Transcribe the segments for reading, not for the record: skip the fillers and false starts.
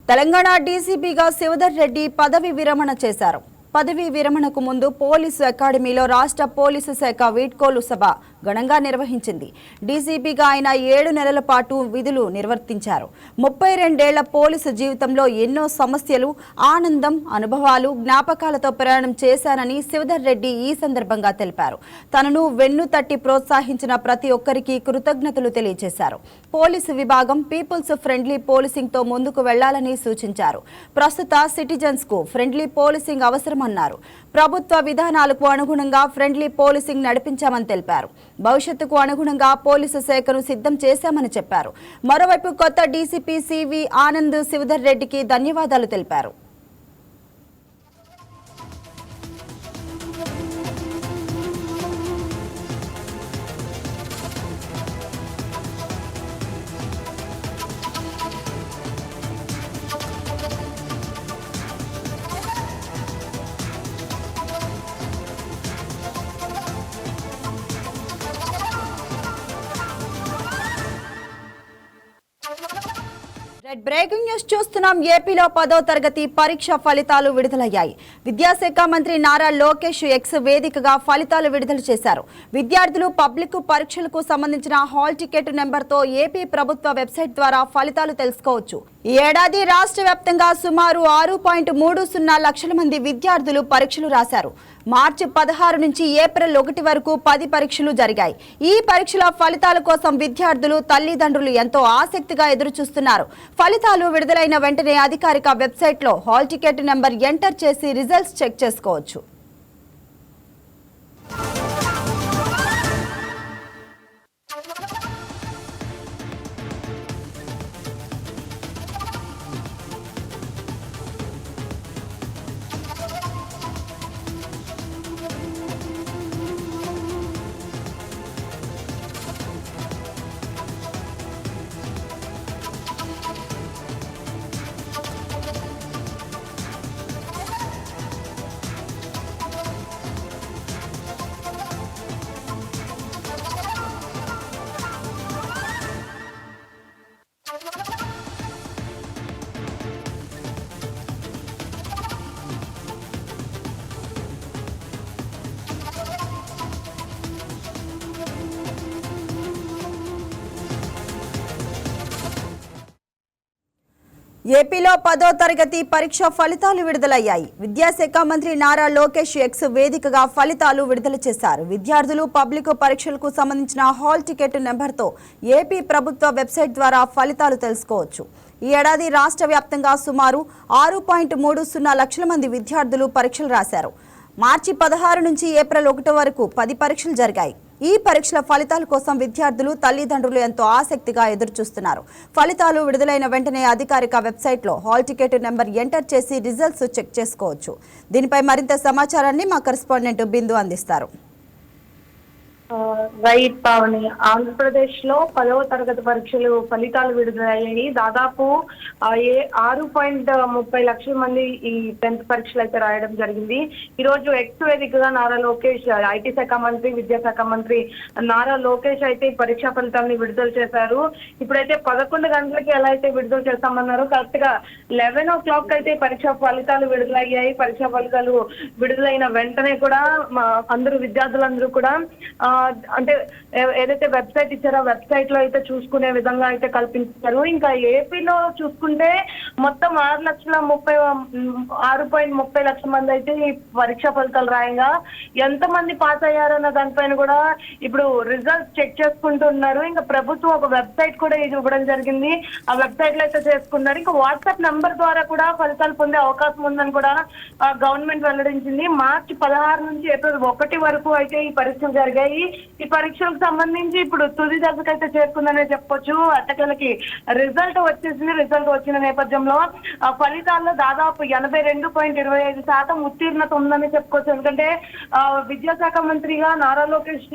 తెలంగాణ డీసీపీగా శివధర్ రెడ్డి పదవి విరమణ చేశారు. పదవి విరమణకు ముందు పోలీసు అకాడమీలో రాష్ట్ర పోలీసు శాఖ వీడ్కోలు సభ ఘనంగా నిర్వహించింది. డీసీపీగా ఆయన 7 నెలల పాటు విధులు నిర్వర్తించారు. 32 ఏళ్ల పోలీసు జీవితంలో ఎన్నో సమస్యలు, ఆనందం, అనుభవాలు, జ్ఞాపకాలతో ప్రయాణం చేశానని శివధర్ రెడ్డి ఈ సందర్భంగా తెలిపారు. తనను వెన్ను తట్టి ప్రోత్సహించిన ప్రతి ఒక్కరికి కృతజ్ఞతలు తెలియజేశారు. పోలీసు విభాగం పీపుల్స్ ఫ్రెండ్లీ పోలీసింగ్ తో ముందుకు వెళ్లాలని సూచించారు. ప్రస్తుత సిటిజన్స్ కు ఫ్రెండ్లీ పోలీసింగ్ అవసరమన్నారు. ప్రభుత్వ విధానాలకు అనుగుణంగా ఫ్రెండ్లీ పోలీసింగ్ నడిపించామని తెలిపారు. భవిష్యత్తుకు అనుగుణంగా పోలీసు శాఖను సిద్ధం చేశామని చెప్పారు. మరోవైపు కొత్త డీసీపీ సివి ఆనంద్ శివధర్ రెడ్డికి ధన్యవాదాలు తెలిపారు. బ్రేకింగ్ న్యూస్ చూస్తున్నాం. ఏపీలో 10వ తరగతి పరీక్ష ఫలితాలు విడుదలయ్యాయి. విద్యాశాఖ మంత్రి నారా లోకేష్ ఎక్స్ వేదికగా ఫలితాలు విడుదల చేశారు. విద్యార్థులు పబ్లిక్ పరీక్షలకు సంబంధించిన హాల్ టికెట్ నెంబర్తో ఏపీ ప్రభుత్వ వెబ్సైట్ ద్వారా ఫలితాలు తెలుసుకోవచ్చు. ఈ ఏడాది రాష్ట్ర వ్యాప్తంగా సుమారు 6.30 లక్షల మంది విద్యార్థులు పరీక్షలు రాశారు. మార్చి 16 నుంచి ఏప్రిల్ 1 వరకు 10 పరీక్షలు జరిగాయి. ఈ పరీక్షల ఫలితాల కోసం విద్యార్థులు, తల్లిదండ్రులు ఎంతో ఆసక్తిగా ఎదురుచూస్తున్నారు. ఫలితాలు విడుదలైన వెంటనే అధికారిక వెబ్సైట్లో హాల్ టికెట్ నెంబర్ ఎంటర్ చేసి రిజల్ట్స్ చెక్ చేసుకోవచ్చు. ఏపీలో 10వ తరగతి పరీక్ష ఫలితాలు విడుదలయ్యాయి. విద్యాశాఖ మంత్రి నారా లోకేష్ ఎక్స్ వేదికగా ఫలితాలు విడుదల చేశారు. విద్యార్థులు పబ్లిక్ పరీక్షలకు సంబంధించిన హాల్ టికెట్ నెంబర్తో ఏపీ ప్రభుత్వ వెబ్సైట్ ద్వారా ఫలితాలు తెలుసుకోవచ్చు. ఈ ఏడాది రాష్ట్ర వ్యాప్తంగా సుమారు 6.30 లక్షల మంది విద్యార్థులు పరీక్షలు రాశారు. మార్చి 16 నుంచి ఏప్రిల్ 1 వరకు 10 పరీక్షలు జరిగాయి. ఈ పరీక్షల ఫలితాల కోసం విద్యార్థులు, తల్లిదండ్రులు ఎంతో ఆసక్తిగా ఎదురుచూస్తున్నారు. ఫలితాలు విడుదలైన వెంటనే అధికారిక వెబ్సైట్లో హాల్ టికెట్ నెంబర్ ఎంటర్ చేసి రిజల్ట్స్ చెక్ చేసుకోవచ్చు. దీనిపై మరింత సమాచారాన్ని మా కరెస్పాండెంట్ బిందు అందిస్తారు. రైట్ పావని, ఆంధ్రప్రదేశ్ లో 10వ తరగతి పరీక్షలు ఫలితాలు విడుదలయ్యాయి. దాదాపు 6.30 లక్షల మంది ఈ 10th పరీక్షలు అయితే రాయడం జరిగింది. ఈ రోజు ఎక్స్ వేదికగా నారా లోకేష్, ఐటీ శాఖ మంత్రి, విద్యాశాఖ మంత్రి నారా లోకేష్ అయితే ఈ పరీక్షా ఫలితాలని విడుదల చేశారు. ఇప్పుడైతే 11 గంటలకి ఎలా అయితే విడుదల చేస్తామన్నారో కరెక్ట్ గా 11 o'clock అయితే పరీక్షా ఫలితాలు విడుదలయ్యాయి. పరీక్షా ఫలితాలు విడుదలైన వెంటనే కూడా అందరూ విద్యార్థులందరూ కూడా అంటే ఏదైతే వెబ్సైట్ ఇచ్చారో వెబ్సైట్ లో అయితే చూసుకునే విధంగా అయితే కల్పించారు. ఇంకా ఏపీలో చూసుకుంటే మొత్తం 6.30 లక్షల మంది అయితే ఈ పరీక్షా ఫలితాలు రాయంగా ఎంత మంది పాస్ అయ్యారన్న దానిపైన కూడా ఇప్పుడు రిజల్ట్స్ చెక్ చేసుకుంటున్నారు. ఇంకా ప్రభుత్వం ఒక వెబ్సైట్ కూడా ఇవ్వడం జరిగింది. ఆ వెబ్సైట్ లో అయితే చేసుకున్నారు. ఇంకా వాట్సాప్ నంబర్ ద్వారా కూడా ఫలితాలు పొందే అవకాశం ఉందని కూడా గవర్నమెంట్ వెల్లడించింది. మార్చి 16 నుంచి ఏప్రిల్ 1 వరకు అయితే ఈ పరీక్షలు జరిగాయి. ఈ పరీక్షలకు సంబంధించి ఇప్పుడు తుది దశకు అయితే చేరుకుందనే చెప్పొచ్చు. అట్టకెళ్ళకి రిజల్ట్ వచ్చేసింది. రిజల్ట్ వచ్చిన నేపథ్యంలో ఫలితాల్లో దాదాపు 82.25% ఉత్తీర్ణత ఉందని చెప్పుకోవచ్చు. ఎందుకంటే విద్యాశాఖ మంత్రిగా నారా లోకేష్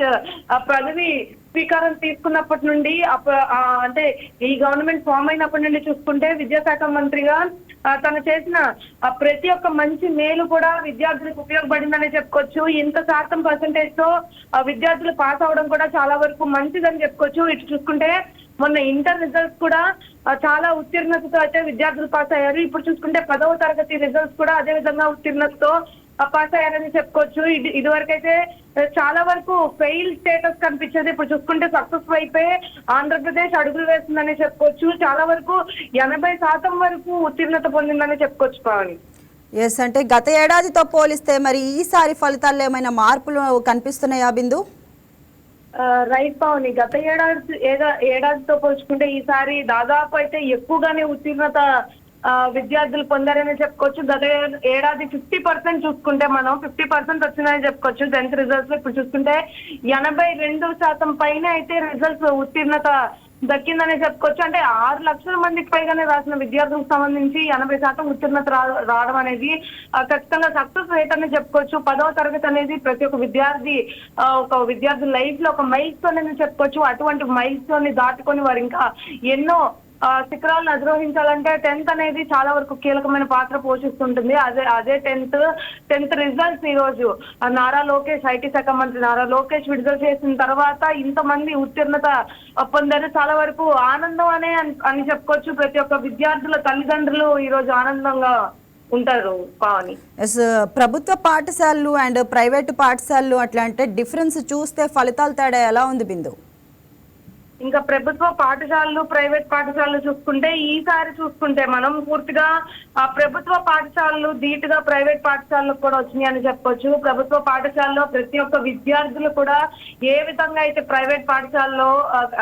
పదవి స్వీకారం తీసుకున్నప్పటి నుండి అంటే ఈ గవర్నమెంట్ ఫామ్ అయినప్పటి నుండి చూసుకుంటే విద్యాశాఖ మంత్రిగా తను చేసిన ప్రతి ఒక్క మంచి మేలు కూడా విద్యార్థులకు ఉపయోగపడిందని చెప్పుకోవచ్చు. ఇంత శాతం పర్సెంటేజ్ తో విద్యార్థులు పాస్ అవడం కూడా చాలా వరకు మంచిదని చెప్పుకోవచ్చు. ఇటు చూసుకుంటే మొన్న ఇంటర్ రిజల్ట్స్ కూడా చాలా ఉత్తీర్ణతతో అయితే విద్యార్థులు పాస్ అయ్యారు. ఇప్పుడు చూసుకుంటే 10వ తరగతి రిజల్ట్స్ కూడా అదే విధంగా ఉత్తీర్ణతతో పాస్ అయ్యారని చెప్పుకోవచ్చు. ఇదివరకైతే చాలా వరకు ఫెయిల్ స్టేటస్ కనిపించేది. ఇప్పుడు చూసుకుంటే సక్సెస్ వైపే ఆంధ్రప్రదేశ్ అడుగులు వేస్తుందని చెప్పుకోవచ్చు. చాలా వరకు 80% వరకు ఉత్తీర్ణత పొందిందని చెప్పుకోవచ్చు పావని. ఎస్, అంటే గత ఏడాదితో పోలిస్తే మరి ఈసారి ఫలితాల్లో ఏమైనా మార్పులు కనిపిస్తున్నాయా బిందు? రైట్ పావని, గత ఏడాదితో పోల్చుకుంటే ఈసారి దాదాపు అయితే ఎక్కువగానే ఉత్తీర్ణత విద్యార్థులు పొందారని చెప్పుకోవచ్చు. గత ఏడాది 50% చూసుకుంటే మనం 50% వచ్చిందని చెప్పుకోవచ్చు 10th రిజల్ట్స్. ఇప్పుడు చూసుకుంటే 82% పైన అయితే రిజల్ట్స్ ఉత్తీర్ణత దక్కిందని చెప్పుకోవచ్చు. అంటే 6 లక్షల మందికి పైగానే రాసిన విద్యార్థులకు సంబంధించి 80% ఉత్తీర్ణత రావడం అనేది ఖచ్చితంగా సక్సెస్ రేట్ అని చెప్పుకోవచ్చు. 10వ తరగతి అనేది ప్రతి ఒక్క విద్యార్థి లైఫ్ లో ఒక మైల్ స్టోన్ అని చెప్పుకోవచ్చు. అటువంటి మైల్ స్టోన్ ని దాటుకొని వారు ఇంకా ఎన్నో శిఖరాలను అధిరోహించాలంటే 10th అనేది చాలా వరకు కీలకమైన పాత్ర పోషిస్తుంటుంది. అదే 10th రిజల్ట్స్ ఈ రోజు నారా లోకేష్, ఐటీ శాఖ మంత్రి నారా లోకేష్ విడుదల చేసిన తర్వాత ఇంతమంది ఉత్తీర్ణత పొందారు. చాలా వరకు ఆనందం అని చెప్పుకోవచ్చు. ప్రతి ఒక్క విద్యార్థుల తల్లిదండ్రులు ఈ రోజు ఆనందంగా ఉంటారు పావని. ప్రభుత్వ పాఠశాలలు అండ్ ప్రైవేటు పాఠశాలలు అట్లా అంటే డిఫరెన్స్ చూస్తే ఫలితాల తేడా ఎలా ఉంది బిందు? ఇంకా ప్రభుత్వ పాఠశాలలు ప్రైవేట్ పాఠశాలలు చూసుకుంటే ఈసారి చూసుకుంటే మనం పూర్తిగా ప్రభుత్వ పాఠశాలలు ధీటుగా ప్రైవేట్ పాఠశాలకు కూడా వచ్చినాయి అని చెప్పొచ్చు. ప్రభుత్వ పాఠశాలలో ప్రతి ఒక్క విద్యార్థులు కూడా ఏ విధంగా అయితే ప్రైవేట్ పాఠశాలలో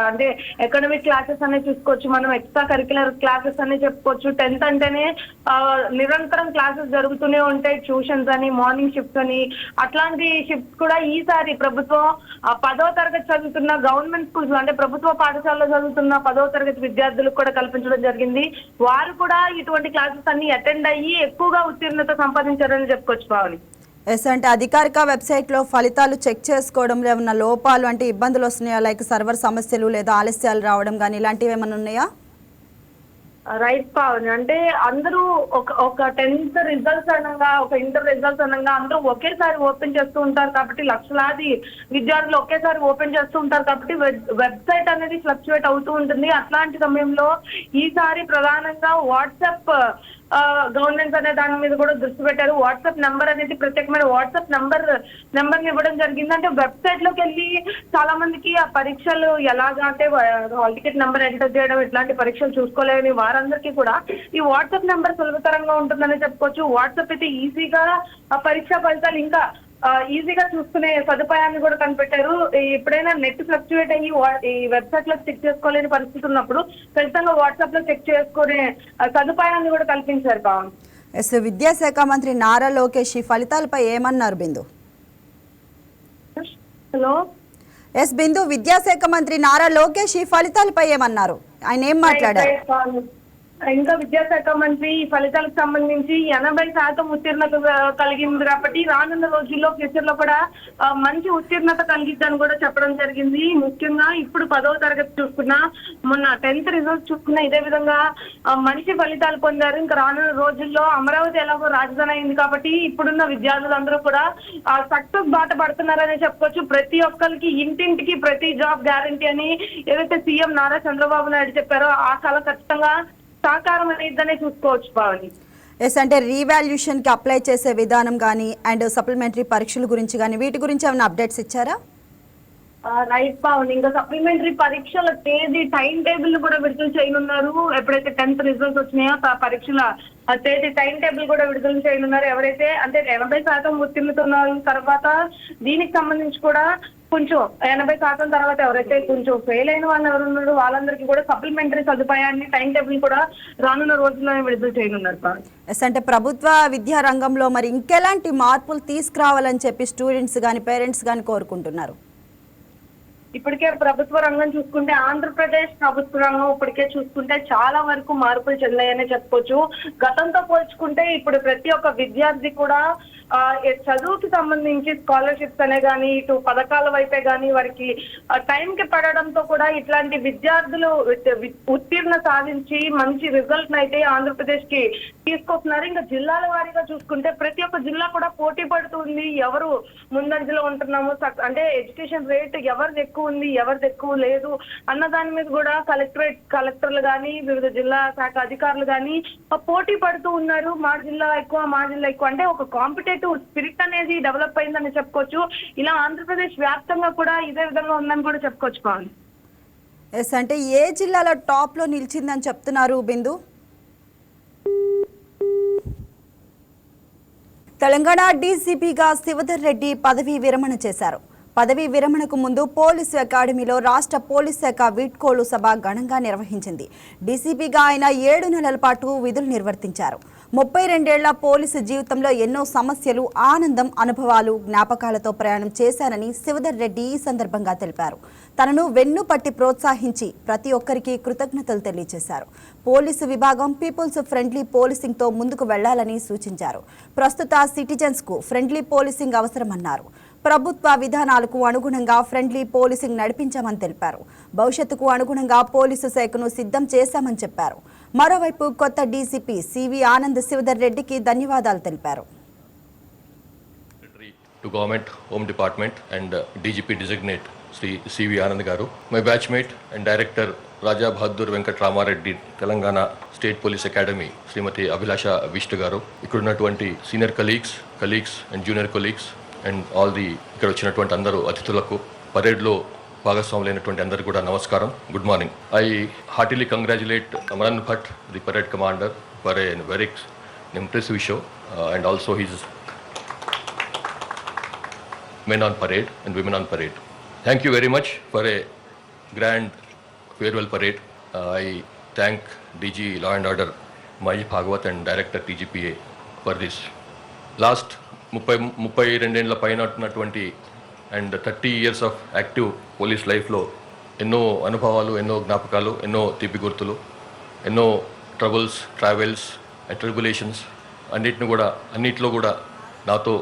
అంటే ఎకనామిక్ క్లాసెస్ అనేది చూసుకోవచ్చు, మనం ఎక్స్ట్రా కరిక్యులర్ క్లాసెస్ అని చెప్పుకోవచ్చు. 10th అంటేనే నిరంతరం క్లాసెస్ జరుగుతూనే ఉంటాయి. ట్యూషన్స్ అని, మార్నింగ్ షిఫ్ట్స్ అని, అట్లాంటి షిఫ్ట్స్ కూడా ఈసారి ప్రభుత్వం 10వ తరగతి చదువుతున్న గవర్నమెంట్ స్కూల్స్ అంటే ప్రభుత్వ పాఠశాలలో చదువుతున్న 10వ తరగతి విద్యార్థులకు కూడా కల్పించడం జరిగింది. వారు కూడా ఇటువంటి క్లాసెస్ అన్ని అటెండ్ అయ్యి ఎక్కువగా ఉత్తీర్ణత సంపాదించారని చెప్పుకోవచ్చు పావని. ఎస్, అంటే అధికారిక వెబ్సైట్లో ఫలితాలు చెక్ చేసుకోవడంలో ఏమన్నా లోపాలు అంటే ఇబ్బందులు వస్తున్నాయా? లైక్ సర్వర్ సమస్యలు లేదా ఆలస్యాలు రావడం కానీ ఇలాంటివి ఏమైనా ఉన్నాయా? రైట్ పావని, అంటే అందరూ ఒక 10th రిజల్ట్స్ అనగా ఒక ఇంటర్ రిజల్ట్స్ అనగా అందరూ ఒకేసారి ఓపెన్ చేస్తూ ఉంటారు కాబట్టి లక్షలాది విద్యార్థులు ఒకేసారి ఓపెన్ చేస్తూ ఉంటారు కాబట్టి వెబ్సైట్ అనేది ఫ్లక్చువేట్ అవుతూ ఉంటుంది. అట్లాంటి సమయంలో ఈసారి ప్రధానంగా వాట్సాప్ గవర్నెన్స్ అనే దాని మీద కూడా దృష్టి పెట్టారు. వాట్సాప్ నెంబర్ అనేది ప్రత్యేకమైన వాట్సాప్ నెంబర్ ని ఇవ్వడం జరిగింది. అంటే వెబ్సైట్ లోకి వెళ్ళి చాలా మందికి ఆ పరీక్షలు ఎలాగా అంటే హాల్ టికెట్ నెంబర్ ఎంటర్ చేయడం ఇట్లాంటి పరీక్షలు చూసుకోలేని వారందరికీ కూడా ఈ వాట్సాప్ నెంబర్ సులభతరంగా ఉంటుందని చెప్పుకోవచ్చు. వాట్సాప్ అయితే ఈజీగా ఆ పరీక్షా ఫలితాలు ఇంకా ఈజీగా చూసుకునే సదుపాయాన్ని కూడా కనిపెట్టారు. ఎప్పుడైనా నెట్ ఫ్లక్చువేట్ అయ్యి ఈ వెబ్సైట్ లో చెక్ చేసుకోలేని పరిస్థితి ఉన్నప్పుడు ఖచ్చితంగా వాట్సాప్ లో చెక్ చేసుకునే సదుపాయాన్ని కూడా కల్పించారు బాగుంది. ఎస్, విద్యాశాఖ మంత్రి నారా లోకేష్ ఈ ఫలితాలపై ఏమన్నారు బిందు? హలో ఎస్ బిందు, విద్యాశాఖ మంత్రి నారా లోకేష్ ఈ ఫలితాలపై ఏమన్నారు? ఆయన ఏం మాట్లాడారు? ఇంకా విద్యాశాఖ మంత్రి ఈ ఫలితాలకు సంబంధించి 80% ఉత్తీర్ణత కలిగింది కాబట్టి రానున్న రోజుల్లో ఫ్యూచర్ లో కూడా మంచి ఉత్తీర్ణత కలిగిద్దని కూడా చెప్పడం జరిగింది. ముఖ్యంగా ఇప్పుడు 10వ తరగతి చూసుకున్నా, మొన్న 10th రిజల్ట్స్ చూసుకున్నా ఇదే విధంగా మంచి ఫలితాలు పొందారు. ఇంకా రానున్న రోజుల్లో అమరావతి ఎలాగో రాజధాని అయింది కాబట్టి ఇప్పుడున్న విద్యార్థులందరూ కూడా సక్సెస్ బాట పడుతున్నారని చెప్పుకోవచ్చు. ప్రతి ఒక్కరికి ఇంటింటికి ప్రతి జాబ్ గ్యారంటీ అని ఏదైతే సీఎం నారా చంద్రబాబు నాయుడు చెప్పారో ఆ కళ ఖచ్చితంగా సాకారం అనేదని చూసుకోవచ్చు పావని. ఎస్, అంటే రీవాల్యూషన్ కి అప్లై చేసే విధానం కానీ అండ్ సప్లిమెంటరీ పరీక్షల గురించి కానీ వీటి గురించి ఏమైనా అప్డేట్స్ ఇచ్చారా? రైట్ పావని, ఇంకా సప్లిమెంటరీ పరీక్షల తేదీ టైం టేబుల్ కూడా విడుదల చేయనున్నారు. ఎప్పుడైతే 10th రిజల్ట్స్ వచ్చినాయో పరీక్షల తేదీ టైం టేబుల్ కూడా విడుదల చేయనున్నారు. ఎవరైతే అంటే 80% ఉత్తీర్ణత ఉన్న తర్వాత దీనికి సంబంధించి కూడా కొంచెం 80% తర్వాత ఎవరైతే కొంచెం ఫెయిల్ అయిన వాళ్ళు ఎవరు ఉన్నారో వాళ్ళందరికీ కూడా సప్లిమెంటరీ సదుపాయాన్ని టైం టేబుల్ కూడా రానున్న రోజుల్లోనే విడుదల చేయనున్నారు. ఎస్, అంటే ప్రభుత్వ విద్యా రంగంలో మరి ఇంకెలాంటి మార్పులు తీసుకురావాలని చెప్పి స్టూడెంట్స్ కానీ పేరెంట్స్ కానీ కోరుకుంటున్నారు? ఇప్పటికే ప్రభుత్వ రంగం చూసుకుంటే ఆంధ్రప్రదేశ్ ప్రభుత్వ రంగం ఇప్పటికే చూసుకుంటే చాలా వరకు మార్పులు చెందాయనే చెప్పుకోవచ్చు. గతంతో పోల్చుకుంటే ఇప్పుడు ప్రతి ఒక్క విద్యార్థి కూడా చదువుకి సంబంధించి స్కాలర్షిప్స్ అనే కానీ ఇటు పథకాల వైపే కానీ వారికి టైంకి పడడంతో కూడా ఇట్లాంటి విద్యార్థులు ఉత్తీర్ణ సాధించి మంచి రిజల్ట్ అయితే ఆంధ్రప్రదేశ్ కి తీసుకొస్తున్నారు. ఇంకా జిల్లాల వారీగా చూసుకుంటే ప్రతి ఒక్క జిల్లా కూడా పోటీ పడుతుంది. ఎవరు ముందంజలో ఉంటున్నాము, అంటే ఎడ్యుకేషన్ రేట్ ఎవరిది ఎక్కువ ఉంది, ఎవరిది ఎక్కువ లేదు అన్న దాని మీద కూడా కలెక్టర్లు కానీ వివిధ జిల్లా శాఖ అధికారులు కానీ పోటీ పడుతూ ఉన్నారు. మా జిల్లా ఎక్కువ అంటే ఒక కాంపిటేటివ్ స్పిరిట్ అనేది డెవలప్ అయిందని చెప్పుకోవచ్చు. ఇలా ఆంధ్రప్రదేశ్ వ్యాప్తంగా కూడా ఇదే విధంగా ఉందని కూడా చెప్పుకోవచ్చు. పవన్, ఎస్, అంటే ఏ జిల్లాలో టాప్ లో నిలిచిందని చెప్తున్నారు బిందు? తెలంగాణ డీసీపీగా శివధర్ రెడ్డి పదవీ విరమణ చేశారు. పదవీ విరమణకు ముందు పోలీసు అకాడమీలో రాష్ట్ర పోలీస్ శాఖ వీడ్కోలు సభ ఘనంగా నిర్వహించింది. డీసీపీగా ఆయన 7 నెలల పాటు విధులు నిర్వర్తించారు. 32 ఏళ్ల పోలీసు జీవితంలో ఎన్నో సమస్యలు, ఆనందం, అనుభవాలు, జ్ఞాపకాలతో ప్రయాణం చేశానని శివధర్ రెడ్డి ఈ సందర్భంగా తెలిపారు. తనను వెన్ను పట్టి ప్రోత్సహించి ప్రతి ఒక్కరికి కృతజ్ఞతలు తెలియజేశారు. పోలీసు విభాగం పీపుల్స్ ఫ్రెండ్లీ పోలీసింగ్తో ముందుకు వెళ్లాలని సూచించారు. ప్రస్తుత సిటిజన్స్ కు ఫ్రెండ్లీ పోలీసింగ్ అవసరమన్నారు. ప్రభుత్వ విధానాలకు అనుగుణంగా ఫ్రెండ్లీ పోలీసింగ్ నడిపించామని తెలిపారు. భవిష్యత్తుకు అనుగుణంగా పోలీసు శాఖను సిద్ధం చేశామని చెప్పారు. మరోవైపు కొత్త డీసీపీ సివి ఆనంద్ శివధర్ రెడ్డికి ధన్యవాదాలు తెలిపారు. To Government Home Department and DGP designate Sri CV Anand Garu, my batchmate and director Raja Bahadur Venkat Ramareddy, Telangana State Police Academy, Srimati Abhilasha Vishtu Garu, ikkudunnaటువంటి senior colleagues and junior colleagues and all the ఇక్కడ వచ్చినటువంటి అందరూ అతిథులకు పరేడ్లో భాగస్వాములైనటువంటి అందరికీ కూడా నమస్కారం. Good morning. I heartily congratulate Amaran Bhatt, the parade commander, for a very impressive show and also his men on parade and women on parade. Thank you very much for a grand farewell parade. I thank DG Law and Order Mahesh Bhagwat and Director TGPA for this. Last 32 ఏళ్ల పైన ఉన్నటువంటి and 30 years of active police లైఫ్లో ఎన్నో అనుభవాలు, ఎన్నో జ్ఞాపకాలు, ఎన్నో తీపి గుర్తులు, ఎన్నో ట్రబుల్స్, ట్రావెల్స్ అండ్ ట్రిబులేషన్స్ అన్నిట్లో కూడా నాతో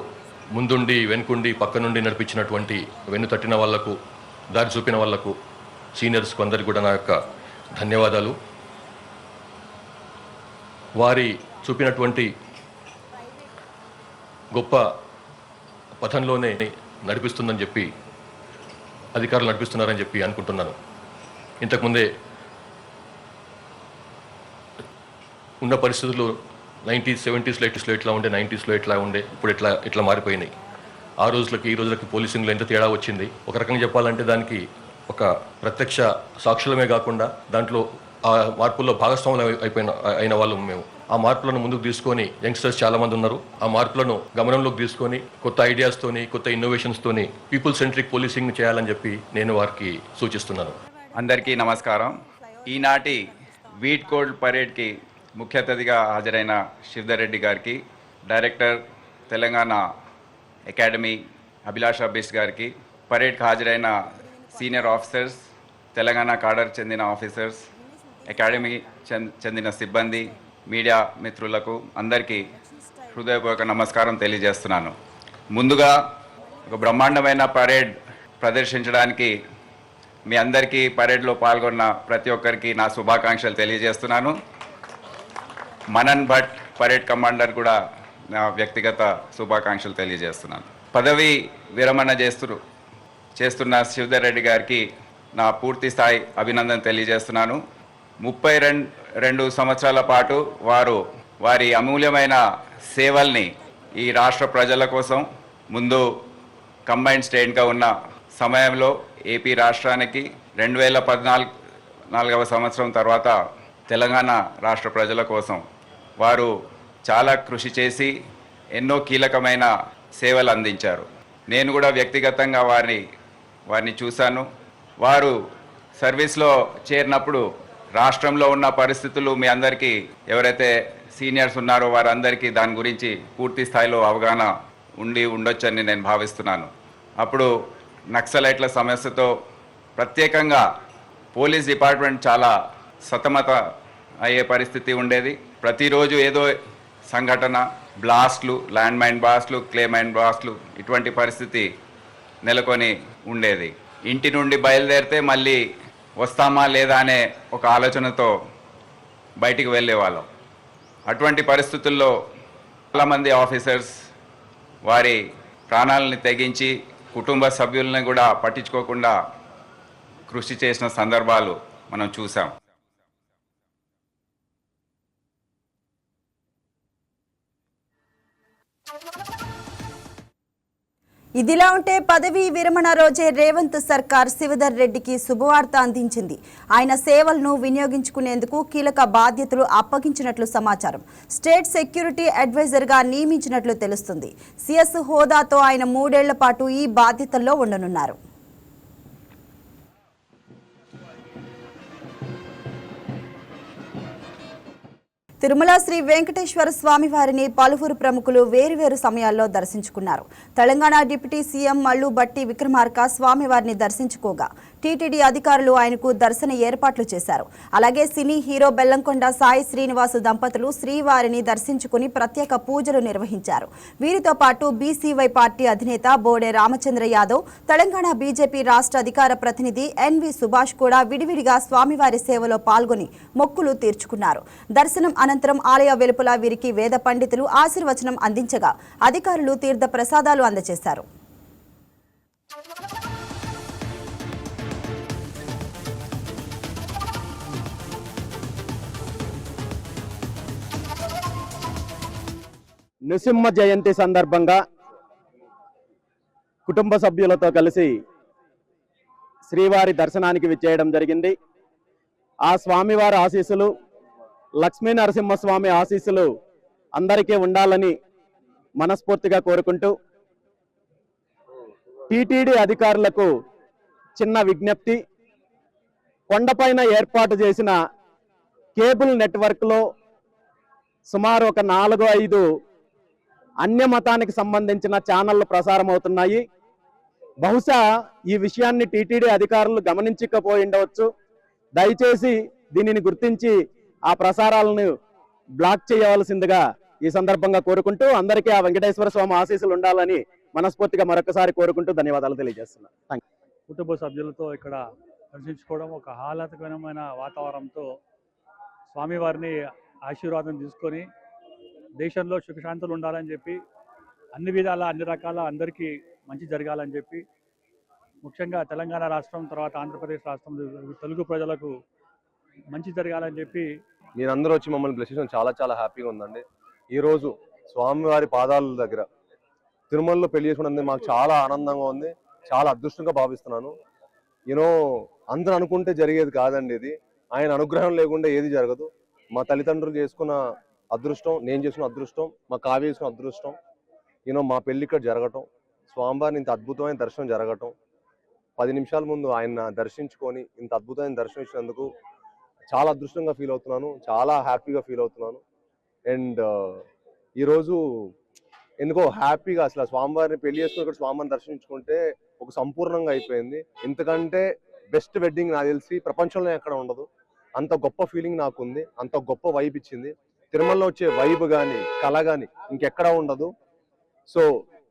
ముందుండి వెనుకుండి పక్క నుండి నడిపించినటువంటి వెన్ను తట్టిన వాళ్లకు, దారి చూపిన వాళ్లకు, సీనియర్స్కు అందరికీ కూడా నా యొక్క ధన్యవాదాలు. వారి చూపినటువంటి గొప్ప పథంలోనే నడిపిస్తుందని చెప్పి అధికారులు నడిపిస్తున్నారని చెప్పి అనుకుంటున్నాను. ఇంతకుముందే ఉన్న పరిస్థితులు 90s 70s ఎట్లా ఉండే, 90sలో ఎట్లా ఉండే, ఇప్పుడు ఎట్లా మారిపోయినాయి. ఆ రోజులకి ఈ రోజులకి పోలీసింగ్లో ఎంత తేడా వచ్చింది. ఒక రకంగా చెప్పాలంటే దానికి ఒక ప్రత్యక్ష సాక్షులమే కాకుండా దాంట్లో ఆ మార్పుల్లో భాగస్వాములు అయిన వాళ్ళు మేము. ఆ మార్పులను ముందుకు తీసుకొని యంగ్స్టర్స్ చాలామంది ఉన్నారు. ఆ మార్పులను గమనంలోకి తీసుకొని కొత్త ఐడియాస్తోని, కొత్త ఇన్నోవేషన్స్తోని పీపుల్ సెంట్రిక్ పోలీసింగ్ చేయాలని చెప్పి నేను వారికి సూచిస్తున్నాను. అందరికీ నమస్కారం. ఈనాటి వీడ్కోల్ పరేడ్కి ముఖ్య అతిథిగా హాజరైన శివధర్ రెడ్డి గారికి, డైరెక్టర్ తెలంగాణ అకాడమీ అభిలాష బిస్ట్ గారికి, పరేడ్కి హాజరైన సీనియర్ ఆఫీసర్స్, తెలంగాణ కాడర్ చెందిన ఆఫీసర్స్, అకాడమీ చెందిన సిబ్బంది, మీడియా మిత్రులకు అందరికీ హృదయపూర్వక నమస్కారం తెలియజేస్తున్నాను. ముందుగా ఒక బ్రహ్మాండమైన పరేడ్ ప్రదర్శించడానికి మీ అందరికీ, పరేడ్లో పాల్గొన్న ప్రతి ఒక్కరికి నా శుభాకాంక్షలు తెలియజేస్తున్నాను. మనన్ భట్ పరేడ్ కమాండర్ కూడా నా వ్యక్తిగత శుభాకాంక్షలు తెలియజేస్తున్నాను. పదవి విరమణ చేస్తున్న శివధర్ రెడ్డి గారికి నా పూర్తి స్థాయి అభినందన తెలియజేస్తున్నాను. 32 సంవత్సరాల పాటు వారి అమూల్యమైన సేవల్ని ఈ రాష్ట్ర ప్రజల కోసం, ముందు కంబైన్డ్ స్టేట్గా ఉన్న సమయంలో ఏపీ రాష్ట్రానికి, 2014 సంవత్సరం తర్వాత తెలంగాణ రాష్ట్ర ప్రజల కోసం వారు చాలా కృషి చేసి ఎన్నో కీలకమైన సేవలు అందించారు. నేను కూడా వ్యక్తిగతంగా వారిని చూశాను. వారు సర్వీస్లో చేరినప్పుడు రాష్ట్రంలో ఉన్న పరిస్థితులు మీ అందరికీ, ఎవరైతే సీనియర్స్ ఉన్నారో వారందరికీ దాని గురించి పూర్తి స్థాయిలో అవగాహన ఉండొచ్చని నేను భావిస్తున్నాను. అప్పుడు నక్సలైట్ల సమస్యతో ప్రత్యేకంగా పోలీస్ డిపార్ట్మెంట్ చాలా సతమత అయ్యే పరిస్థితి ఉండేది. ప్రతిరోజు ఏదో సంఘటన, బ్లాస్ట్లు, ల్యాండ్ మైన్ బ్లాస్ట్లు, క్లే మైన్ బ్లాస్ట్లు ఇటువంటి పరిస్థితి నెలకొని ఉండేది. ఇంటి నుండి బయలుదేరితే మళ్ళీ వస్తామా లేదా అనే ఒక ఆలోచనతో బయటికి వెళ్ళేవాళ్ళం. అటువంటి పరిస్థితుల్లో చాలామంది ఆఫీసర్స్ వారి ప్రాణాలని తెగించి కుటుంబ సభ్యులను కూడా పట్టించుకోకుండా కృషి చేసిన సందర్భాలు మనం చూసాం. ఇదిలా ఉంటే పదవీ విరమణ రోజే రేవంత్ సర్కార్ శివధర్ రెడ్డికి శుభవార్త అందించింది. ఆయన సేవలను వినియోగించుకునేందుకు కీలక బాధ్యతలు అప్పగించినట్లు సమాచారం. స్టేట్ సెక్యూరిటీ అడ్వైజర్గా నియమించినట్లు తెలుస్తుంది. సిఎస్ హోదాతో ఆయన 3 ఏళ్ల పాటు ఈ బాధ్యతల్లో ఉండనున్నారు. తిరుమల శ్రీ వెంకటేశ్వర స్వామి వారిని పలువురు ప్రముఖులు వేరువేరు సమయాల్లో దర్శించుకున్నారు. తెలంగాణ డిప్యూటీ సీఎం మల్లు బట్టి విక్రమార్క స్వామివారిని దర్శించుకోగా టీటీడీ అధికారులు ఆయనకు దర్శన ఏర్పాట్లు చేశారు. అలాగే సినీ హీరో బెల్లంకొండ సాయి శ్రీనివాస్ దంపతులు శ్రీవారిని దర్శించుకుని ప్రత్యేక పూజలు నిర్వహించారు. వీరితో పాటు బీసీవై పార్టీ అధినేత బోడే రామచంద్ర యాదవ్, తెలంగాణ బీజేపీ రాష్ట్ర అధికార ప్రతినిధి ఎన్వి సుభాష్ కూడా విడివిడిగా స్వామివారి సేవలో పాల్గొని మొక్కులు తీర్చుకున్నారు. దర్శనం అనంతరం ఆలయ వెలుపల వీరికి వేద పండితులు ఆశీర్వచనం అందించగా అధికారులు తీర్థ ప్రసాదాలు అందజేశారు. నృసింహ జయంతి సందర్భంగా కుటుంబ సభ్యులతో కలిసి శ్రీవారి దర్శనానికి విచ్చేయడం జరిగింది. ఆ స్వామివారి ఆశీస్సులు, లక్ష్మీ నరసింహస్వామి ఆశీస్సులు అందరికీ ఉండాలని మనస్ఫూర్తిగా కోరుకుంటూ టీటీడీ అధికారులకు చిన్న విజ్ఞప్తి. కొండపైన ఏర్పాటు చేసిన కేబుల్ నెట్వర్క్లో సుమారు ఒక 4-5 అన్య మతానికి సంబంధించిన ఛానళ్లు ప్రసారం అవుతున్నాయి. బహుశా ఈ విషయాన్ని టీటీడీ అధికారులు గమనించకపోయి ఉండవచ్చు. దయచేసి దీనిని గుర్తించి ఆ ప్రసారాలను బ్లాక్ చేయవలసిందిగా ఈ సందర్భంగా కోరుకుంటూ అందరికీ ఆ వెంకటేశ్వర స్వామి ఆశీస్సులు ఉండాలని మనస్ఫూర్తిగా మరొకసారి కోరుకుంటూ ధన్యవాదాలు తెలియజేస్తున్నాను. కుటుంబ సభ్యులతో ఇక్కడ దర్శించుకోవడం, ఒక ఆహ్లాదకరమైన వాతావరణంతో స్వామివారిని ఆశీర్వాదం తీసుకొని దేశంలో సుఖశాంతులు ఉండాలని చెప్పి, అన్ని విధాల అన్ని రకాల అందరికీ మంచి జరగాలని చెప్పి, ముఖ్యంగా తెలంగాణ రాష్ట్రం తర్వాత ఆంధ్రప్రదేశ్ రాష్ట్రం తెలుగు ప్రజలకు మంచి జరగాలని చెప్పి మీరందరూ వచ్చి మమ్మల్ని బ్లెస్ చేయడం చాలా చాలా హ్యాపీగా ఉందండి. ఈరోజు స్వామివారి పాదాల దగ్గర తిరుమలలో పెళ్లి చేసుకున్నందుకు మాకు చాలా ఆనందంగా ఉంది, చాలా అదృష్టంగా భావిస్తున్నాను. అందరూ అనుకుంటే జరిగేది కాదండి ఇది. ఆయన అనుగ్రహం లేకుండా ఏది జరగదు. మా తల్లిదండ్రులు చేసుకున్న అదృష్టం, నేను చేసుకున్న అదృష్టం, మా కావ్య చేసుకున్న అదృష్టం, మా పెళ్లి ఇక్కడ జరగటం, స్వామివారిని ఇంత అద్భుతమైన దర్శనం జరగటం, 10 నిమిషాల ముందు ఆయన దర్శించుకొని ఇంత అద్భుతమైన దర్శనం ఇచ్చినందుకు చాలా అదృష్టంగా ఫీల్ అవుతున్నాను, చాలా హ్యాపీగా ఫీల్ అవుతున్నాను. అండ్ ఈరోజు ఎందుకో హ్యాపీగా అసలు స్వామివారిని పెళ్లి చేసుకుని ఇక్కడ స్వామివారిని దర్శించుకుంటే ఒక సంపూర్ణంగా అయిపోయింది. ఇంతకంటే బెస్ట్ వెడ్డింగ్ నాకు తెలిసి ప్రపంచంలో ఎక్కడ ఉండదు. అంత గొప్ప ఫీలింగ్ నాకు ఉంది, అంత గొప్ప వైబ్ ఇచ్చింది. తిరుమలలో వచ్చే వైబ్ కానీ కళ కానీ ఇంకెక్కడా ఉండదు. సో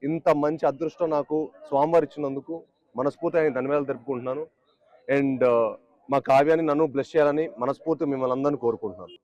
ఇంత మంచి అదృష్టం నాకు స్వామివారు ఇచ్చినందుకు మనస్ఫూర్తిగా ధన్యవాదాలు తెలుపుకుంటున్నాను. అండ్ మా కావ్యాన్ని నన్ను బ్లెస్ చేయాలని మనస్ఫూర్తిగా మిమ్మల్ని అందరినీ కోరుకుంటున్నాను.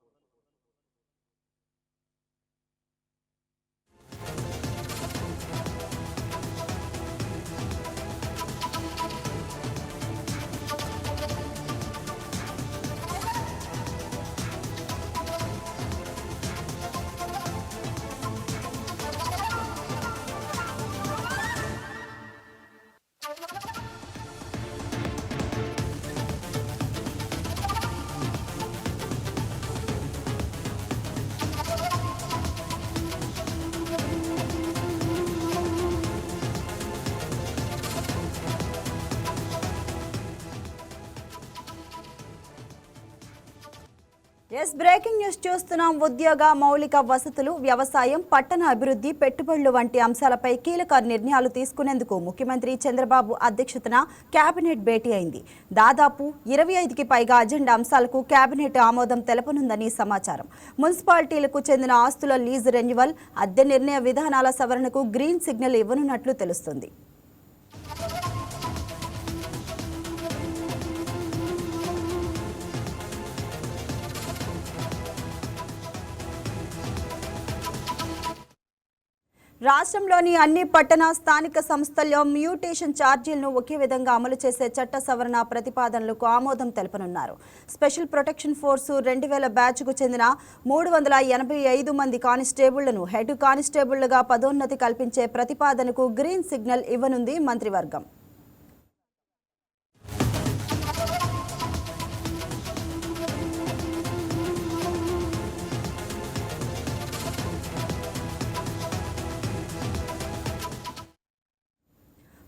బ్రేకింగ్ న్యూస్ చూస్తున్నాం. ఉద్యోగ మౌలిక వసతులు, వ్యవసాయం, పట్టణ అభివృద్ధి, పెట్టుబడులు వంటి అంశాలపై కీలక నిర్ణయాలు తీసుకునేందుకు ముఖ్యమంత్రి చంద్రబాబు అధ్యక్షతన కేబినెట్ భేటీ అయింది. దాదాపు 25కి పైగా అజెండా అంశాలకు కేబినెట్ ఆమోదం తెలపనుందని సమాచారం. మున్సిపాలిటీలకు చెందిన ఆస్తుల లీజు రెన్యువల్, అద్దె నిర్ణయ విధానాల సవరణకు గ్రీన్ సిగ్నల్ ఇవ్వనున్నట్లు తెలుస్తుంది. రాష్ట్రంలోని అన్ని పట్టణ స్థానిక సంస్థల్లో మ్యూటేషన్ ఛార్జీలను ఒకే విధంగా అమలు చేసే చట్ట సవరణ ప్రతిపాదనలకు ఆమోదం తెలపనున్నారు. స్పెషల్ ప్రొటెక్షన్ ఫోర్సు 2000 బ్యాచ్కు చెందిన 385 మంది కానిస్టేబుళ్లను హెడ్ కానిస్టేబుళ్లుగా పదోన్నతి కల్పించే ప్రతిపాదనకు గ్రీన్ సిగ్నల్ ఇవ్వనుంది మంత్రివర్గం.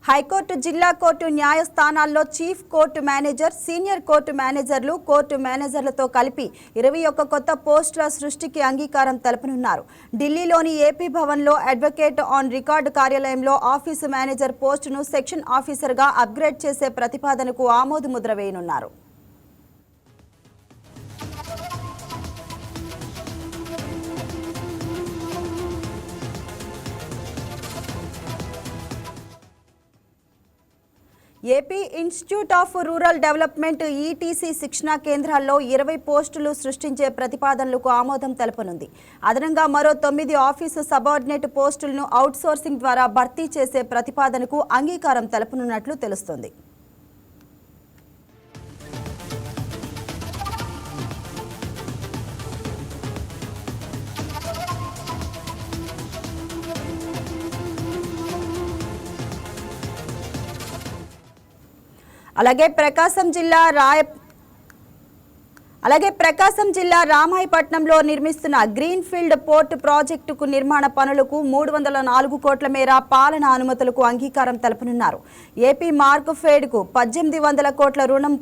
హైకోర్టు, జిల్లా కోర్టు న్యాయస్థానాల్లో chief court manager, senior court మేనేజర్లు, కోర్టు మేనేజర్లతో కలిపి 21 కొత్త పోస్టుల సృష్టికి అంగీకారం తెలపనున్నారు. ఢిల్లీలోని ఏపీ భవన్లో అడ్వకేట్ ఆన్ రికార్డు కార్యాలయంలో ఆఫీసు మేనేజర్ పోస్టును సెక్షన్ ఆఫీసర్గా అప్గ్రేడ్ చేసే ప్రతిపాదనకు ఆమోద ముద్ర వేయనున్నారు. AP institute of rural development ETC శిక్షణా కేంద్రాల్లో 20 పోస్టులు సృష్టించే ప్రతిపాదనలకు ఆమోదం తెలపనుంది. అదనంగా మరో 9 ఆఫీసు సబార్డినేట్ పోస్టులను అవుట్సోర్సింగ్ ద్వారా భర్తీ చేసే ప్రతిపాదనకు అంగీకారం తెలపనున్నట్లు తెలుస్తోంది. అలాగే ప్రకాశం జిల్లా రామాయపట్నంలో నిర్మిస్తున్న గ్రీన్ ఫీల్డ్ పోర్ట్ ప్రాజెక్టుకు నిర్మాణ పనులకు 304 కోట్ల మేర పాలనా అనుమతులకు అంగీకారం తెలపనున్నారు. ఏపీ మార్క్ఫెడ్కు 1800 కోట్ల రుణం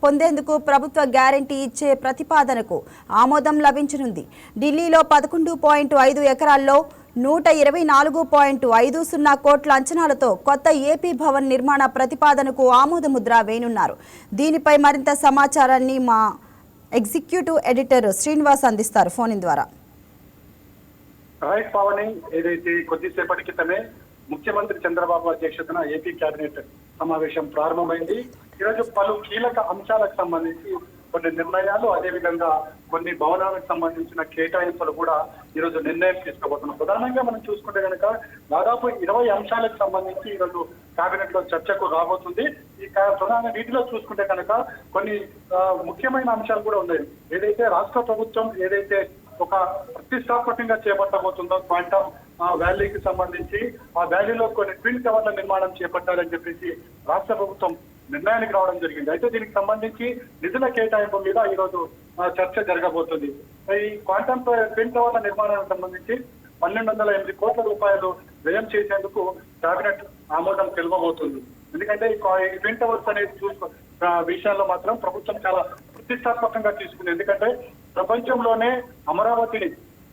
పొందేందుకు ప్రభుత్వ గ్యారంటీ ఇచ్చే ప్రతిపాదనకు ఆమోదం లభించనుంది. ఢిల్లీలో 11.5 ఎకరాల్లో 124.50 కోట్ల అంచనాలతో కొత్త ఏపీ భవన్ నిర్మాణ ప్రతిపాదనకు ఆమోద ముద్ర వేయనున్నారు. దీనిపై మరింత సమాచారాన్ని మా ఎగ్జిక్యూటివ్ ఎడిటర్ శ్రీనివాస్ అందిస్తారు ఫోన్ ద్వారా. రైట్ పవని, ఏదైతే కొద్దిసేపటి క్రితమే ముఖ్యమంత్రి చంద్రబాబు అధ్యక్షతన ఏపీ కేబినెట్ సమావేశం ప్రారంభమైంది. ఈరోజు పలు కీలక అంశాలకు సంబంధించి కొన్ని నిర్ణయాలు, అదేవిధంగా కొన్ని భవనాలకు సంబంధించిన కేటాయింపులు కూడా ఈరోజు నిర్ణయం తీసుకోబోతున్నాం. ప్రధానంగా మనం చూసుకుంటే కనుక దాదాపు 20 అంశాలకు సంబంధించి ఈరోజు కేబినెట్ లో చర్చకు రాబోతుంది. ఈ ప్రధాన వీటిలో చూసుకుంటే కనుక కొన్ని ముఖ్యమైన అంశాలు కూడా ఉన్నాయి. ఏదైతే రాష్ట్ర ప్రభుత్వం ఏదైతే ఒక ప్రతిష్టాత్మకంగా చేపట్టబోతుందో క్వాంటమ్ వ్యాలీకి సంబంధించి, ఆ వ్యాలీలో కొన్ని ట్విన్ టవర్ల నిర్మాణం చేపట్టాలని చెప్పేసి రాష్ట్ర ప్రభుత్వం నిర్ణయానికి రావడం జరిగింది. అయితే దీనికి సంబంధించి నిధుల కేటాయింపు మీద ఈరోజు చర్చ జరగబోతుంది. ఈ క్వాంటమ్ ట్విన్ టవర్ల నిర్మాణానికి సంబంధించి 1208 కోట్ల రూపాయలు వ్యయం చేసేందుకు కేబినెట్ ఆమోదం తెలుపబోతుంది. ఎందుకంటే ఈ ట్విన్ టవర్స్ అనేది విషయంలో మాత్రం ప్రభుత్వం చాలా ప్రతిష్టాత్మకంగా తీసుకుంది. ఎందుకంటే ప్రపంచంలోనే అమరావతిని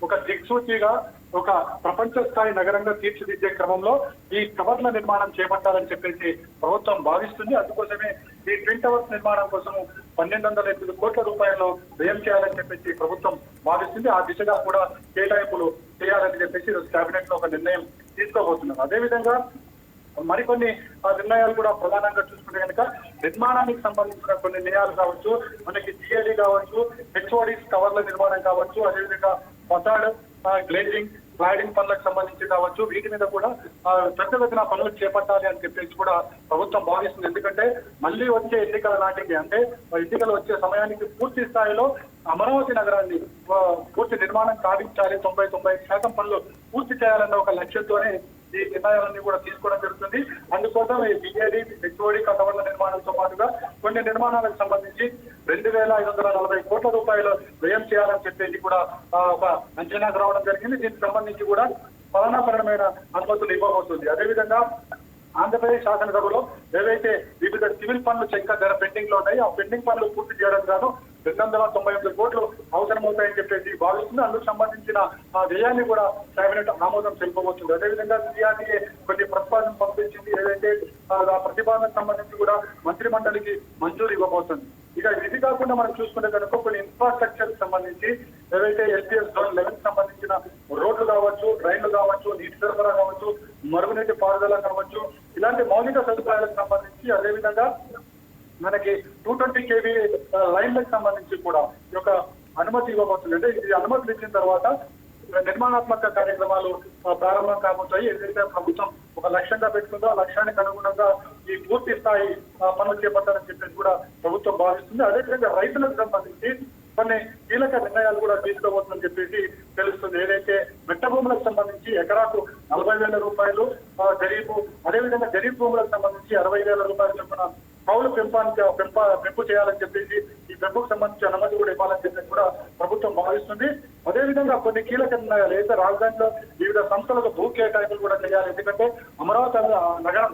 ఒక దిక్సూచిగా, ఒక ప్రపంచ స్థాయి నగరంగా తీర్చిదిద్దే క్రమంలో ఈ టవర్ల నిర్మాణం చేపట్టాలని చెప్పేసి ప్రభుత్వం భావిస్తుంది. అందుకోసమే ఈ ట్విన్ టవర్స్ నిర్మాణం కోసం 1208 కోట్ల రూపాయలు వ్యయం చేయాలని చెప్పేసి ప్రభుత్వం భావిస్తుంది. ఆ దిశగా కూడా కేటాయింపులు చేయాలని చెప్పేసి కేబినెట్ లో ఒక నిర్ణయం తీసుకోబోతున్నారు. అదేవిధంగా మరికొన్ని నిర్ణయాలు కూడా ప్రధానంగా చూసుకుంటే కనుక నిర్మాణానికి సంబంధించిన కొన్ని నిర్ణయాలు కావచ్చు, మనకి జిఎల్ఈ కావచ్చు, హెచ్ఓడిస్ టవర్ల నిర్మాణం కావచ్చు, అదేవిధంగా ఫసాడ్, గ్లేజింగ్, క్లాడింగ్ పనులకు సంబంధించి కావచ్చు, వీటి మీద కూడా త్వరితగతిన పనులు చేపట్టాలి అని చెప్పేసి కూడా ప్రభుత్వం భావిస్తుంది. ఎందుకంటే మళ్ళీ వచ్చే ఎన్నికల నాటికి, అంటే ఎన్నికలు వచ్చే సమయానికి పూర్తి స్థాయిలో అమరావతి నగరాన్ని పూర్తి నిర్మాణం సాధించాలి, 90-95% పనులు పూర్తి చేయాలన్న ఒక లక్ష్యంతోనే ఈ నిర్ణయాలన్నీ కూడా తీసుకోవడం జరుగుతుంది. అందుకోసం ఈ బిఏడి, హెచ్ఓడి టవర్ల నిర్మాణంతో పాటుగా కొన్ని నిర్మాణాలకు సంబంధించి 2540 కోట్ల రూపాయలు వ్యయం చేయాలని చెప్పేసి కూడా ఒక అంచనాకు రావడం జరిగింది. దీనికి సంబంధించి కూడా పాలనాపరమైన అనుమతులు ఇవ్వబోతుంది. అదేవిధంగా ఆంధ్రప్రదేశ్ శాసనసభలో ఏవైతే వివిధ సివిల్ పనులు ఇంకా పెండింగ్ లో ఉన్నాయి, ఆ పెండింగ్ పనులు పూర్తి చేయడం గాను 298 కోట్లు అవసరమవుతాయని చెప్పేసి భావిస్తుంది. అందుకు సంబంధించిన వ్యయాన్ని కూడా కేబినెట్ ఆమోదం తెలుపబోతుంది. అదేవిధంగా సిఆర్డీఏ కొన్ని ప్రతిపాదన పంపించింది, ఏదైతే ఆ ప్రతిపాదనకు సంబంధించి కూడా మంత్రి మండలికి మంజూరు ఇవ్వబోతుంది. ఇక ఇది కాకుండా మనం చూసుకుంటే కనుక కొన్ని ఇన్ఫ్రాస్ట్రక్చర్ సంబంధించి ఏవైతే ఎల్పీఎస్ జోన్ 11 సంబంధించిన రోడ్లు కావచ్చు, డ్రైన్లు కావచ్చు, నీటి సరఫరా కావచ్చు, మరుగునీటి పారుదల కావచ్చు, ఇలాంటి మౌలిక సదుపాయాలకు సంబంధించి, అదేవిధంగా మనకి 220 kV లైన్లకు సంబంధించి కూడా ఈ యొక్క అనుమతి ఇవ్వబోతుంది. అంటే ఈ అనుమతులు ఇచ్చిన తర్వాత నిర్మాణాత్మక కార్యక్రమాలు ప్రారంభం కాబోతాయి. ఏదైతే ప్రభుత్వం ఒక లక్ష్యంగా పెట్టుకుందో ఆ లక్ష్యానికి అనుగుణంగా ఈ పూర్తి స్థాయి పనులు చేపట్టాలని చెప్పేసి కూడా ప్రభుత్వం భావిస్తుంది. అదేవిధంగా రైతులకు సంబంధించి కొన్ని కీలక నిర్ణయాలు కూడా తీసుకోబోతుందని చెప్పేసి తెలుస్తుంది. ఏదైతే మెట్ట భూములకు సంబంధించి ఎకరాకు 40,000 రూపాయలు జరీపు, అదేవిధంగా జరీపు భూములకు సంబంధించి 60,000 రూపాయలు చొప్పున కౌలు పెంపు చేయాలని చెప్పేసి ఈ పెంపుకు సంబంధించి అనుమతి కూడా ఇవ్వాలని చెప్పేసి కూడా ప్రభుత్వం భావిస్తుంది. అదేవిధంగా కొన్ని కీలక నిర్ణయాలు అయితే రాజధానిలో వివిధ సంస్థలకు భూ కేటాయింపులు కూడా చేయాలి. ఎందుకంటే అమరావతి నగరం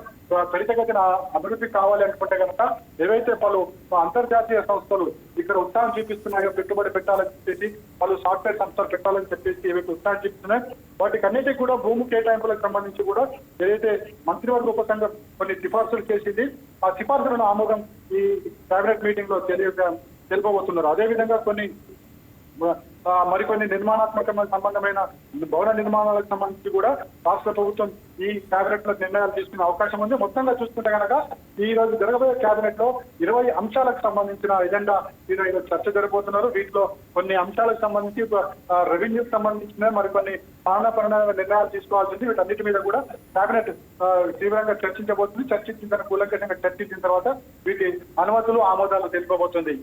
త్వరితగతిన అభివృద్ధి కావాలి అనుకుంటే కనుక ఏవైతే పలు అంతర్జాతీయ సంస్థలు ఇక్కడ ఉత్సాహం చూపిస్తున్నాయో పెట్టుబడి పెట్టాలని చెప్పేసి, పలు సాఫ్ట్వేర్ సంస్థలు పెట్టాలని చెప్పేసి ఏవైతే ఉత్సాహం చూపిస్తున్నాయో వాటికి అన్నిటికీ కూడా భూమి కేటాయింపులకు సంబంధించి కూడా ఏదైతే మంత్రివర్గ ఉపసంఘం కొన్ని సిఫార్సులు చేసింది, ఆ సిఫార్సులను ఆమోదం ఈ కేబినెట్ మీటింగ్ లో తెలుపబోతున్నారు. అదేవిధంగా మరికొన్ని నిర్మాణాత్మక సంబంధమైన భవన నిర్మాణాలకు సంబంధించి కూడా రాష్ట్ర ప్రభుత్వం ఈ కేబినెట్ లో నిర్ణయాలు తీసుకునే అవకాశం ఉంది. మొత్తంగా చూసుకుంటే కనుక ఈ రోజు జరగబోయే కేబినెట్ లో 20 అంశాలకు సంబంధించిన ఎజెండా ఈరోజు చర్చ జరగబోతున్నారు. వీటిలో కొన్ని అంశాలకు సంబంధించి రెవెన్యూకి సంబంధించిన మరికొన్ని పాలనాపరమైన నిర్ణయాలు తీసుకోవాల్సింది. వీటన్నిటి మీద కూడా కేబినెట్ తీవ్రంగా చర్చించబోతుంది. చర్చించిన కూలంకషంగా చర్చించిన తర్వాత వీటి అనుమతులు ఆమోదాలు తెలుపబోతుంది.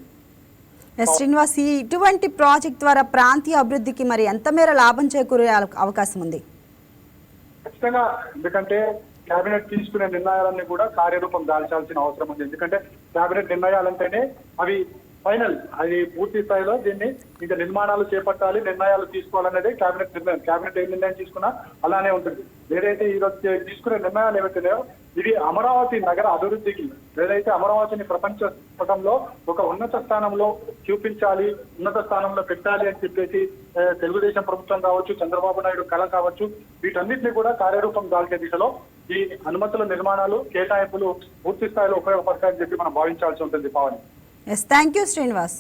శ్రీనివాస్, ఇటువంటి ప్రాజెక్ట్ ద్వారా ప్రాంతీయ అభివృద్ధికి మరి ఎంత మేర లాభం చేకూరే అవకాశం ఉంది? ఖచ్చితంగా, ఎందుకంటే కేబినెట్ తీసుకునే నిర్ణయాలన్నీ కూడా కార్యరూపం దాల్చాల్సిన అవసరం ఉంది. ఎందుకంటే కేబినెట్ నిర్ణయాలంటేనే అవి ఫైనల్, అది పూర్తి స్థాయిలో దీన్ని ఇంకా నిర్మాణాలు చేపట్టాలి, నిర్ణయాలు తీసుకోవాలనేది కేబినెట్ నిర్ణయం. కేబినెట్ ఏ నిర్ణయం తీసుకున్నా అలానే ఉంటుంది. ఏదైతే ఈరోజు తీసుకునే నిర్ణయాలు ఏవైతున్నాయో ఇది అమరావతి నగర అభివృద్ధికి, ఏదైతే అమరావతిని ప్రపంచ పటంలో ఒక ఉన్నత స్థానంలో చూపించాలి, ఉన్నత స్థానంలో పెట్టాలి అని చెప్పేసి తెలుగుదేశం ప్రభుత్వం కావచ్చు, చంద్రబాబు నాయుడు కళ కావచ్చు, వీటన్నిటిని కూడా కార్యరూపం దాల్చే దిశలో ఈ అనుమతుల నిర్మాణాలు, కేటాయింపులు పూర్తి స్థాయిలో ఉపయోగపడతాయని చెప్పి మనం భావించాల్సి ఉంటుంది. Pavani. Yes, thank you, Srinivas.